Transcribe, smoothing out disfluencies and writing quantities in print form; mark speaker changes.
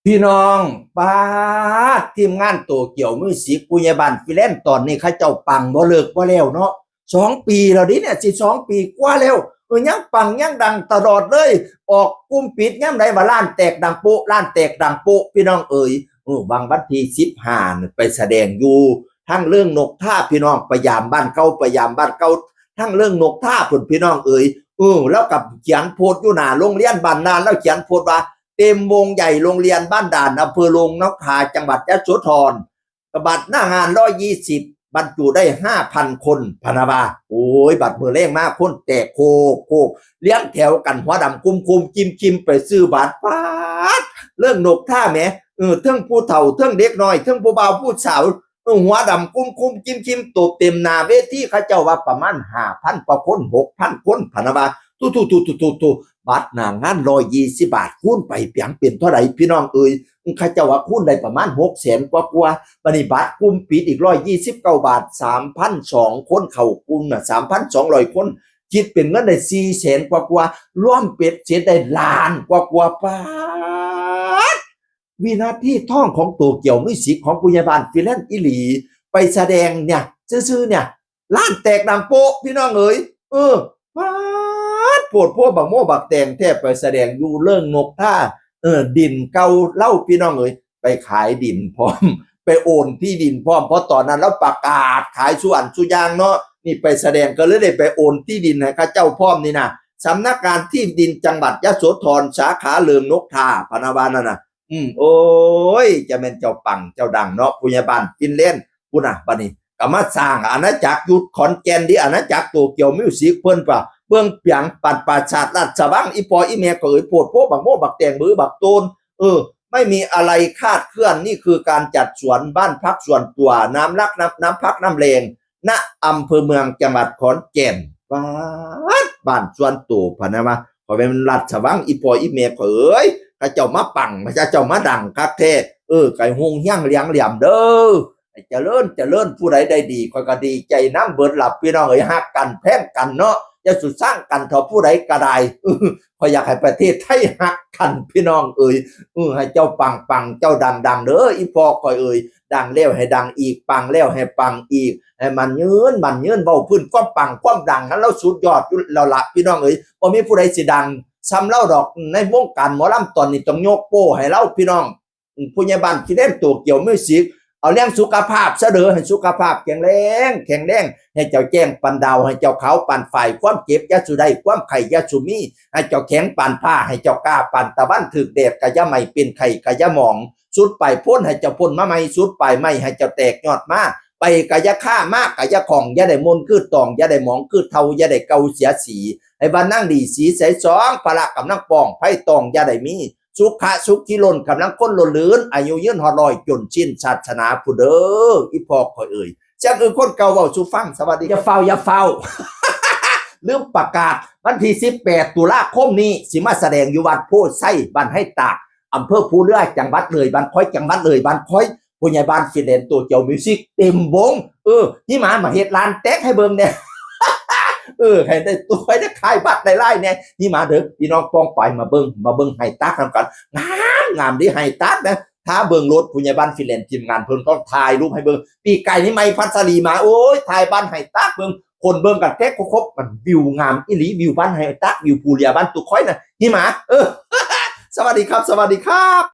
Speaker 1: พี่น้องป้าดทีมงานโตเกี่ยวมือสีกุยาบันฟิเลนตอนนี้เข้าเจ้าปังบ่เลิกบ่แล้วเนาะ2 ปีแล้วดิเนี่ยสิ2 ปีกว่าแล้วยังปังยังดังตลอดเลยออกกุมปิดย่ำใดว่าล้านแตกดังโปะล้านแตกดังโปะพี่น้องเอ๋ยบางวันที่15ไปแสดงอยู่ทั้งเรื่องนกท่าพี่น้องพยายามบ้านเก่าพยายามบ้านเก่าทั้งเรื่องนกท่าผลพี่น้องเอ๋ยแล้วกับเขียนโพดอยู่หน้าโรงเรียนบ้านนานแล้วเขียนโพดว่าเต็มวงใหญ่โรงเรียนบ้านด่านอำเภอลงนกทาจังหวัดยโสธรบัตรหน้างาน120บรรจุได้ 5,000 คนพนาบาโอ้ยบัตรมือเล่งมากคนแตกโคเลี้ยงแถวกันหัวดำคุมจิมไปซื้อบัตรป๊าดเรื่องนกท่าแหมเทิงผู้เฒ่าเทิงเด็กน้อยเทิงผู้บ่าวผู้สาวหัวดำคุมจิมตบเต็มหน้าเวทีเขาเจ้าว่าประมาณ 5,000 กว่าคน 6,000 คนพนาบาตุบัตรหน้างาน120 บาทคูณไปเปียงเป็นเท่าไหร่พี่น้องเอ่ยข้าเจ้าว่าคูณได้ประมาณ600,000 กว่าบัดนี้บัตรกุมปิดอีก129 บาท 3,200 คนเข้ากลุ่มน่ะ 3,200 คนคิดเป็นเงินได้400,000 กว่ารวมเป็ดเสียได้ล้านกว่าป๊าดวินาทีทองของโตเกียวมิวสิกของปุญญาบาลฟิแลนซ์อีหลีไปแสดงเนี่ยซื่อๆเนี่ยล้านแตกดังโป๊ะพี่น้องเอ๋ยป๊าดโปวดพวกบักโม่บักแตงแทบไปแสดงอยู่เรื่องนกท่าดินเก่าเล่าพี่น้องเอ๋ยไปขายดินพร้อมไปโอนที่ดินพร้อมเพราะตอนนั้นเราประกาศขายส่วนสุยางเนาะนี่ไปแสดงก็เลยได้ไปโอนที่ดินให้ข้าเจ้าพร้อมนี่นะสำนักงานที่ดินจังหวัดยโสธรสาขาเลิมนกทาพนาวานั่นน่ะโอ้ยจะเป็นเจ้าปังเจ้าดังเนาะพยาบาลฟินแลนด์พูดนะบัดนี้ก็มาสร้างอาณาจักรยุดขอนแก่นดิอาณาจักรโตเกียวมิวสิกเพิ่นป่ะเบื้องเปียงปันป่าชาติราชวังอีปออีเมก็เอ่ยโพดโพบักโมบักแตงมือบักโตนไม่มีอะไรคาดเคลื่อนนี่คือการจัดสวนบ้านพักส่วนตัวน้ำรักน้ำพักน้ำเลงณอำเภอเมืองจังหวัดขอนแก่นบ้านส่วนตัวพะนะมาขอเป็นราชวังอีปออีเมก็เอ่ยข้าเจ้ามาปังข้าเจ้ามาดังคักแท้ไก่หงย่างเลี้ยงเหลี่ยมเด้อเจริญผู้ใดได้ดีคอยก็ดีใจน้ำเบิดหลับพี่น้องเอ๋ยฮักกันแพ่งกันเนาะอย่าสุดสร้างกันเถอะผู้ใดก็ได้พออยากให้ประเทศไทยฮักกันพี่น้องเอ๋ยให้เจ้าปังเจ้าดังเด้ออีพอคอยเอ๋ยดังแล้วให้ดังอีกปังแล้วให้ปังอีกให้มันยืนเบาพื้นความปังความดังนั้นเราสุดยอดอยู่แล้วล่ะพี่น้องเอ๋ยบ่มีผู้ใดสิดังซ้ำเล่าดอกในวงการหมอลำตอนนี้ต้องยกโป้ให้เล่าพี่น้องผู้ใหญ่บ้านที่เล่นตัวเกี่ยวมิวสิกเอาเรื่องสุขภาพซะเด้อให้สุขภาพแข็งแรงให้เจ้าแจ้งปันดาวให้เจ้าเขาปันฝ่ายความเจ็บยาสุได้ความไข่ยาสุมีให้เจ้าแข็งปันผ้าให้เจ้ากล้าปันตะวันถึกแดดกะยะไม่เป็นไข่กะยะหมองสุดไปพ้นให้เจ้าพ้นมาไม่สุดไปไม่ให้เจ้าแตกยอดมาไปกะยะฆ่ามากกะยะของยะได้มนคือตองยะได้หมองคือเทายะได้เกาเสียสีให้บ้านนั่งดีสีใสสองพละกำลังปองไพ่ตองยะได้มีสุขที่ล้นกำลังก้นล้นลื่นอายุยืนหอลอยจนชิ้นศาสนาผู้เด้ออีพอกคอยเอ่ยจากคนเก่าเว้าสู่ฟังสวัสดีอย่าเฝ้า ลืมประกาศวันที่18 ตุลาคมนี้สิมาแสดงอยู่วัดโพธิ์ไส้บ้านให้ตากอำเภอภูเรือจังหวัดเลยบ้านค้อยจังหวัดเลยบ้านค้อยผู้ใหญ่บ้านฟินแลนด์ตัวเกี่ยวมิวสิกเต็มวงนี่มาเฮ็ดร้านแตกให้เบิ่งเนี่ยให้ได้ตัวได้ขายบัตรได้ไล่เนี่ยนี่มาเด้อพี่น้องป้องไปมาเบิ่งให้ตักทำกันงามดิให้ตักนะถ้าเบิ่งรถผู้ใหญ่บ้านฟินแลนด์ทีมงานเพิ่นต้องถ่ายรูปให้เบิ่งปีไก่นี่ไม่พัสรีมาโอ้ยถ่ายบ้านให้ตักเบิ่งคนเบิ่งกันแท้ครบมันวิวงามอีหลีวิวบ้านให้ตักวิวภูเรือบ้านตุกค้อยน่ะนี่มาสวัสดีครับ